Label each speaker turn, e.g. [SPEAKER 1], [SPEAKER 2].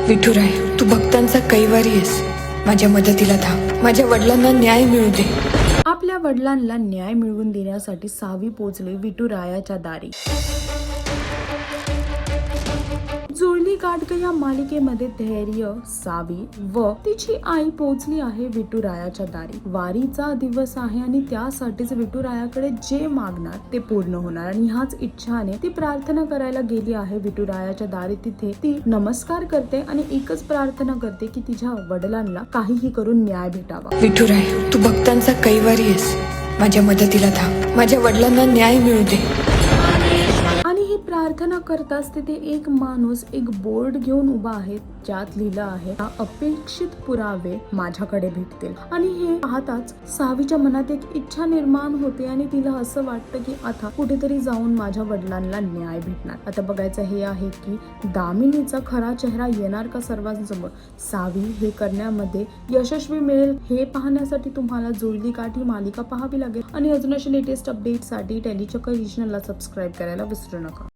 [SPEAKER 1] विठुराय, तू भक्तांचा कैवारी आहेस. माझ्या मदतीला धाव. माझ्या वडिलांना न्याय मिळू दे.
[SPEAKER 2] आपल्या वडिलांना न्याय मिळवून देण्यासाठी सावी पोचले विठुरायाच्या दारी. जुळली गाठ या मालिकेमध्ये धैर्य, सावी व तिची आई पोचली आहे विठुरायाच्या दारी. वारीचा दिवस आहे आणि त्यासाठीच विठुरायाकडे जे मागणार ते पूर्ण होणार आणि ह्याच इच्छाने ती प्रार्थना करायला गेली आहे विठुरायाच्या दारी. तिथे ती नमस्कार करते आणि एकच प्रार्थना करते की तिच्या वडिलांना काहीही करून न्याय भेटावा.
[SPEAKER 1] विठुराय, तू भक्तांचा कैवारी आहेस. माझ्या मदतीला धाव. माझ्या वडिलांना न्याय मिळू दे.
[SPEAKER 2] आणि ही प्रार्थना करताच तिथे एक माणूस एक बोर्ड घेऊन उभा आहे ज्यात लिहिलं आहे, अपेक्षित पुरावे माझ्याकडे भेटतील. आणि हे पाहताच सावीच्या मनात एक इच्छा निर्माण होते आणि तिला असं वाटतं की आता कुठेतरी जाऊन माझ्या वडिलांना न्याय भेटणार. आता बघायचं हे आहे की दामिनीचा खरा चेहरा येणार का सर्वांसमोर. सावी हे करण्यामध्ये यशस्वी मिळेल हे पाहण्यासाठी तुम्हाला जुळली गाठ ही मालिका पाहावी लागेल. आणि अजून अशा लेटेस्ट अपडेटसाठी टेलीचक्कर रिजनलला सबस्क्राईब करायला विसरू नका.